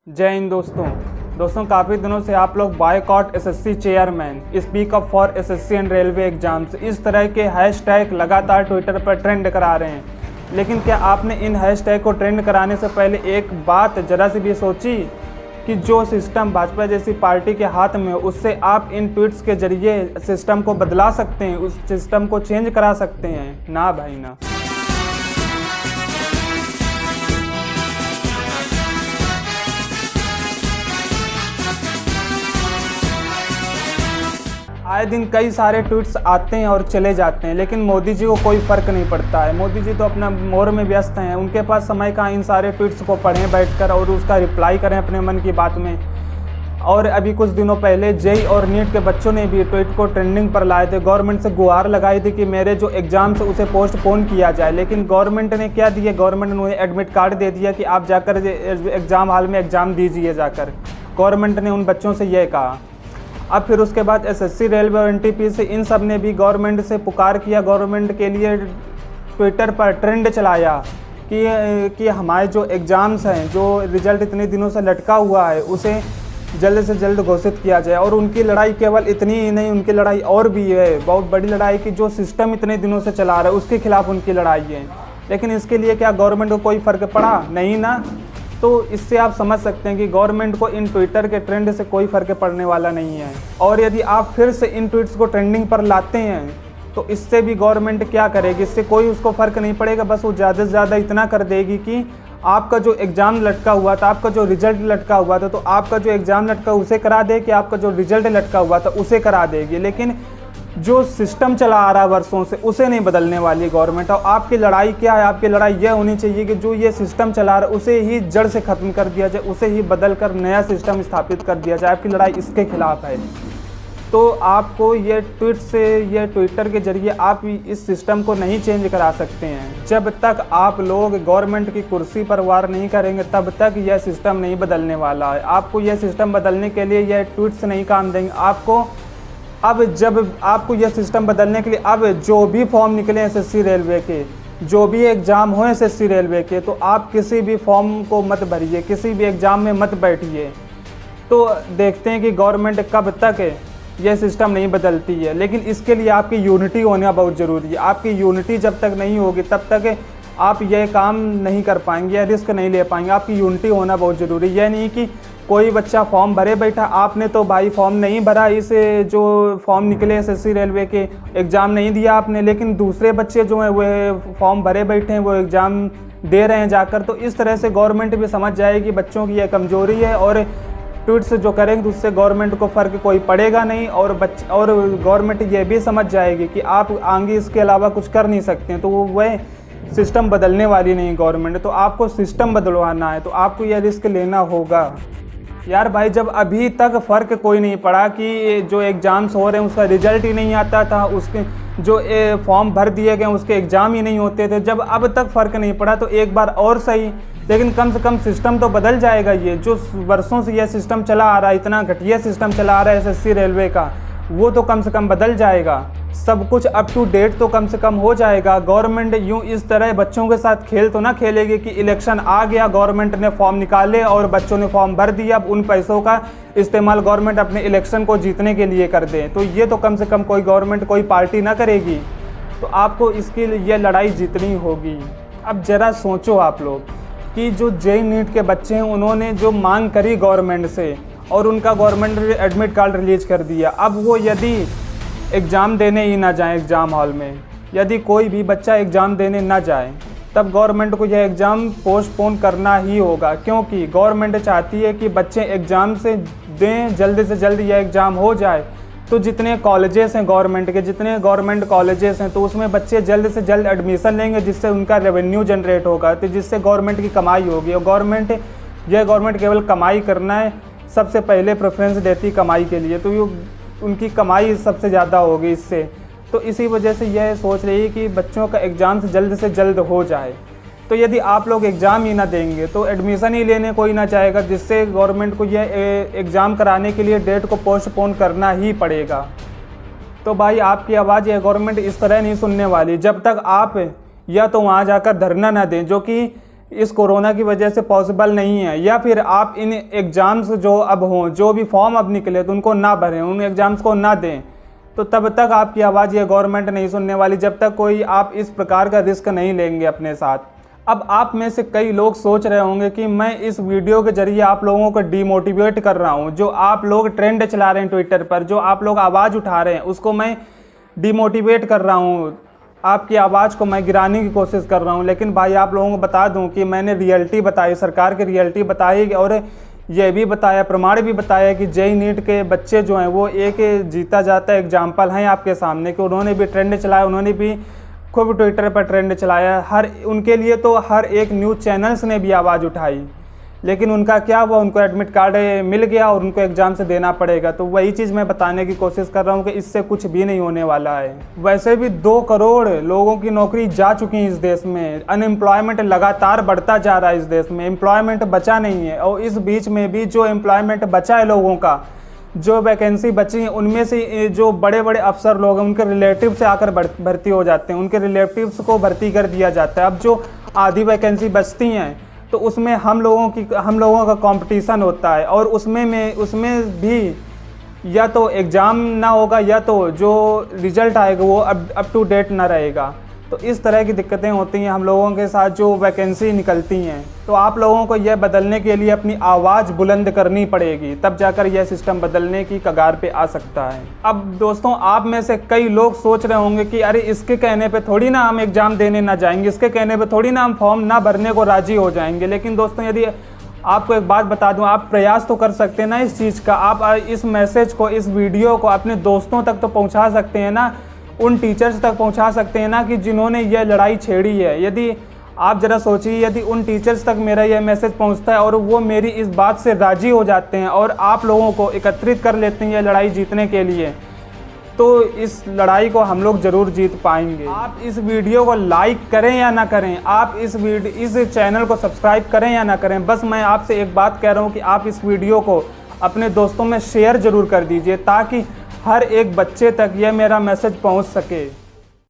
जय हिंद दोस्तों काफ़ी दिनों से आप लोग boycott SSC chairman, speak up for SSC and railway exams, इस तरह के हैशटैग लगातार ट्विटर पर ट्रेंड करा रहे हैं। लेकिन क्या आपने इन हैशटैग को ट्रेंड कराने से पहले एक बात ज़रा सी भी सोची कि जो सिस्टम भाजपा जैसी पार्टी के हाथ में हो, उससे आप इन ट्वीट्स के जरिए सिस्टम को बदला सकते हैं, उस सिस्टम को चेंज करा सकते हैं? ना भाई ना। आए दिन कई सारे ट्वीट्स आते हैं और चले जाते हैं, लेकिन मोदी जी को कोई फ़र्क नहीं पड़ता है। मोदी जी तो अपना मोर में व्यस्त हैं, उनके पास समय कहाँ इन सारे ट्वीट्स को पढ़ें बैठकर और उसका रिप्लाई करें अपने मन की बात में। और अभी कुछ दिनों पहले जेई और नीट के बच्चों ने भी ट्वीट को ट्रेंडिंग पर लाए थे, गवर्नमेंट से गुहार लगाई थी कि मेरे जो एग्ज़ाम्स उसे पोस्टपोन किया जाए। लेकिन गवर्नमेंट ने क्या दिया, गवर्नमेंट ने उन्हें एडमिट कार्ड दे दिया कि आप जाकर एग्ज़ाम हॉल में एग्ज़ाम दीजिए जाकर। गवर्नमेंट ने उन बच्चों से यह कहा। अब फिर उसके बाद एसएससी, रेलवे और एनटीपीसी इन सब ने भी गवर्नमेंट से पुकार किया, गवर्नमेंट के लिए ट्विटर पर ट्रेंड चलाया कि हमारे जो एग्ज़ाम्स हैं, जो रिज़ल्ट इतने दिनों से लटका हुआ है, उसे जल्द से जल्द घोषित किया जाए। और उनकी लड़ाई केवल इतनी ही नहीं, उनकी लड़ाई और भी है, बहुत बड़ी लड़ाई की जो सिस्टम इतने दिनों से चला रहा है उसके खिलाफ उनकी लड़ाई है। लेकिन इसके लिए क्या गवर्नमेंट को कोई फ़र्क पड़ा? नहीं ना। तो इससे आप समझ सकते हैं कि गवर्नमेंट को इन ट्विटर के ट्रेंड से कोई फ़र्क पड़ने वाला नहीं है। और यदि आप फिर से इन ट्वीट्स को ट्रेंडिंग पर लाते हैं तो इससे भी गवर्नमेंट क्या करेगी? इससे कोई उसको फ़र्क नहीं पड़ेगा। बस वो ज़्यादा से ज़्यादा इतना कर देगी कि आपका जो एग्ज़ाम लटका हुआ था, आपका जो रिज़ल्ट लटका हुआ था, तो आपका जो एग्ज़ाम लटका उसे करा दे, कि आपका जो रिज़ल्ट लटका हुआ था उसे करा देगी। लेकिन जो सिस्टम चला आ रहा है वर्षों से, उसे नहीं बदलने वाली गवर्नमेंट। और आपकी लड़ाई क्या है? आपकी लड़ाई यह होनी चाहिए कि जो ये सिस्टम चला रहा है उसे ही जड़ से ख़त्म कर दिया जाए, उसे ही बदल कर नया सिस्टम स्थापित कर दिया जाए। आपकी लड़ाई इसके खिलाफ है। तो आपको ये ट्वीट से, ये ट्विटर के जरिए आप इस सिस्टम को नहीं चेंज करा सकते हैं। जब तक आप लोग गवर्नमेंट की कुर्सी पर वार नहीं करेंगे तब तक यह सिस्टम नहीं बदलने वाला है। आपको यह सिस्टम बदलने के लिए यह ट्वीट्स नहीं काम देंगे। अब जब आपको यह सिस्टम बदलने के लिए अब जो भी फॉर्म निकले एसएससी रेलवे के, जो भी एग्ज़ाम हो एसएससी रेलवे के, तो आप किसी भी फॉर्म को मत भरिए, किसी भी एग्ज़ाम में मत बैठिए। तो देखते हैं कि गवर्नमेंट कब तक यह सिस्टम नहीं बदलती है। लेकिन इसके लिए आपकी यूनिटी होना बहुत ज़रूरी है। आपकी यूनिटी जब तक नहीं होगी तब तक आप यह काम नहीं कर पाएंगे या रिस्क नहीं ले पाएंगे। आपकी यूनिटी होना बहुत ज़रूरी है। यह नहीं कि कोई बच्चा फॉर्म भरे बैठा, आपने तो भाई फॉर्म नहीं भरा, इस जो फॉर्म निकले एसएससी रेलवे के, एग्ज़ाम नहीं दिया आपने, लेकिन दूसरे बच्चे जो हैं वो फॉर्म भरे बैठे हैं, वो एग्ज़ाम दे रहे हैं जाकर। तो इस तरह से गवर्नमेंट भी समझ जाएगी बच्चों की यह कमज़ोरी है और ट्वीट्स जो करेंगे उससे गवर्नमेंट को फ़र्क कोई पड़ेगा नहीं। और गवर्नमेंट ये भी समझ जाएगी कि आप आगे इसके अलावा कुछ कर नहीं सकते हैं, तो वह सिस्टम बदलने वाली नहीं गवर्नमेंट। तो आपको सिस्टम बदलवाना है तो आपको यह रिस्क लेना होगा। यार भाई, जब अभी तक फ़र्क कोई नहीं पड़ा कि जो एग्ज़ाम्स हो रहे हैं उसका रिज़ल्ट ही नहीं आता था, उसके जो फॉर्म भर दिए गए उसके एग्ज़ाम ही नहीं होते थे, जब अब तक फ़र्क नहीं पड़ा तो एक बार और सही, लेकिन कम से कम सिस्टम तो बदल जाएगा। ये जो वर्षों से यह सिस्टम चला आ रहा है, इतना घटिया सिस्टम चला आ रहा है एसएससी रेलवे का, वो तो कम से कम बदल जाएगा। सब कुछ अप टू डेट तो कम से कम हो जाएगा। गवर्नमेंट यूँ इस तरह बच्चों के साथ खेल तो ना खेलेगी कि इलेक्शन आ गया, गवर्नमेंट ने फॉर्म निकाले और बच्चों ने फॉर्म भर दिया, अब उन पैसों का इस्तेमाल गवर्नमेंट अपने इलेक्शन को जीतने के लिए कर दे। तो ये तो कम से कम कोई गवर्नमेंट, कोई पार्टी ना करेगी। तो आपको इसके लिए यह लड़ाई जीतनी होगी। अब ज़रा सोचो आप लोग कि जो जेई नीट के बच्चे हैं उन्होंने जो मांग करी गवर्नमेंट से और उनका गवर्नमेंट ने एडमिट कार्ड रिलीज़ कर दिया। अब वो यदि एग्ज़ाम देने ही ना जाए एग्ज़ाम हॉल में, यदि कोई भी बच्चा एग्ज़ाम देने ना जाए, तब गवर्नमेंट को यह एग्ज़ाम पोस्टपोन करना ही होगा। क्योंकि गवर्नमेंट चाहती है कि बच्चे एग्ज़ाम से दें, जल्द से जल्द यह एग्ज़ाम हो जाए। तो जितने कॉलेजेस हैं गवर्नमेंट के, जितने गवर्नमेंट कॉलेजेस हैं, तो उसमें बच्चे जल्द से जल्द एडमिशन लेंगे, जिससे उनका रेवेन्यू जनरेट होगा, तो जिससे गवर्नमेंट की कमाई होगी। और गवर्नमेंट केवल कमाई करना है, सबसे पहले प्रेफरेंस देती कमाई के लिए, तो ये उनकी कमाई सबसे ज़्यादा होगी इससे। तो इसी वजह से यह सोच रही है कि बच्चों का एग्ज़ाम से जल्द हो जाए। तो यदि आप लोग एग्ज़ाम ही ना देंगे तो एडमिशन ही लेने कोई ना चाहेगा, जिससे गवर्नमेंट को यह एग्ज़ाम कराने के लिए डेट को पोस्टपोन करना ही पड़ेगा। तो भाई, आपकी आवाज़ यह गवर्नमेंट इस तरह नहीं सुनने वाली जब तक आप या तो वहाँ जाकर धरना ना दें, जो कि इस कोरोना की वजह से पॉसिबल नहीं है, या फिर आप इन एग्ज़ाम्स जो अब हों, जो भी फॉर्म अब निकले तो उनको ना भरें, उन एग्ज़ाम्स को ना दें, तो तब तक आपकी आवाज़ ये गवर्नमेंट नहीं सुनने वाली, जब तक कोई आप इस प्रकार का रिस्क नहीं लेंगे अपने साथ। अब आप में से कई लोग सोच रहे होंगे कि मैं इस वीडियो के जरिए आप लोगों को डीमोटिवेट कर रहा हूं, जो आप लोग ट्रेंड चला रहे हैं ट्विटर पर, जो आप लोग आवाज़ उठा रहे हैं, उसको मैं डीमोटिवेट कर रहा हूं, आपकी आवाज़ को मैं गिराने की कोशिश कर रहा हूं। लेकिन भाई आप लोगों को बता दूं कि मैंने रियलिटी बताई, सरकार की रियलिटी बताई, और ये भी बताया, प्रमाण भी बताया कि जेईई नीट के बच्चे जो हैं वो एक जीता जाता एग्जाम्पल हैं आपके सामने, कि उन्होंने भी ट्रेंड चलाया, उन्होंने भी खूब ट्विटर पर ट्रेंड चलाया। उनके लिए तो हर एक न्यूज़ चैनल्स ने भी आवाज़ उठाई, लेकिन उनका क्या हुआ, उनको एडमिट कार्ड मिल गया और उनको एग्ज़ाम से देना पड़ेगा। तो वही चीज़ मैं बताने की कोशिश कर रहा हूँ कि इससे कुछ भी नहीं होने वाला है। वैसे भी 2 करोड़ लोगों की नौकरी जा चुकी है इस देश में, अनएम्प्लॉयमेंट लगातार बढ़ता जा रहा है इस देश में, एम्प्लॉयमेंट बचा नहीं है। और इस बीच में भी जो एम्प्लॉयमेंट बचा है लोगों का, जो वैकेंसी बची है, उनमें से जो बड़े बड़े अफसर लोग हैं उनके रिलेटिव से आकर भर्ती हो जाते हैं, उनके रिलेटिव्स को भर्ती कर दिया जाता है। अब जो आधी वैकेंसी बचती हैं तो उसमें हम लोगों का कंपटीशन होता है, और उसमें भी या तो एग्ज़ाम ना होगा, या तो जो रिज़ल्ट आएगा वो अप टू डेट ना रहेगा। तो इस तरह की दिक्कतें होती हैं हम लोगों के साथ जो वैकेंसी निकलती हैं। तो आप लोगों को यह बदलने के लिए अपनी आवाज़ बुलंद करनी पड़ेगी, तब जाकर यह सिस्टम बदलने की कगार पे आ सकता है। अब दोस्तों, आप में से कई लोग सोच रहे होंगे कि अरे इसके कहने पे थोड़ी ना हम एग्ज़ाम देने ना जाएंगे, इसके कहने पे थोड़ी ना हम फॉर्म ना भरने को राज़ी हो जाएंगे। लेकिन दोस्तों, यदि आपको एक बात बता दूं, आप प्रयास तो कर सकते हैं ना इस चीज़ का, आप इस मैसेज को, इस वीडियो को अपने दोस्तों तक तो पहुँचा सकते हैं ना, उन टीचर्स तक पहुंचा सकते हैं ना कि जिन्होंने यह लड़ाई छेड़ी है। यदि आप ज़रा सोचिए, यदि उन टीचर्स तक मेरा यह मैसेज पहुंचता है और वो मेरी इस बात से राज़ी हो जाते हैं और आप लोगों को एकत्रित कर लेते हैं यह लड़ाई जीतने के लिए, तो इस लड़ाई को हम लोग ज़रूर जीत पाएंगे। आप इस वीडियो को लाइक करें या ना करें, आप इस चैनल को सब्सक्राइब करें या ना करें, बस मैं आपसे एक बात कह रहा हूँ कि आप इस वीडियो को अपने दोस्तों में शेयर ज़रूर कर दीजिए, ताकि हर एक बच्चे तक यह मेरा मैसेज पहुंच सके।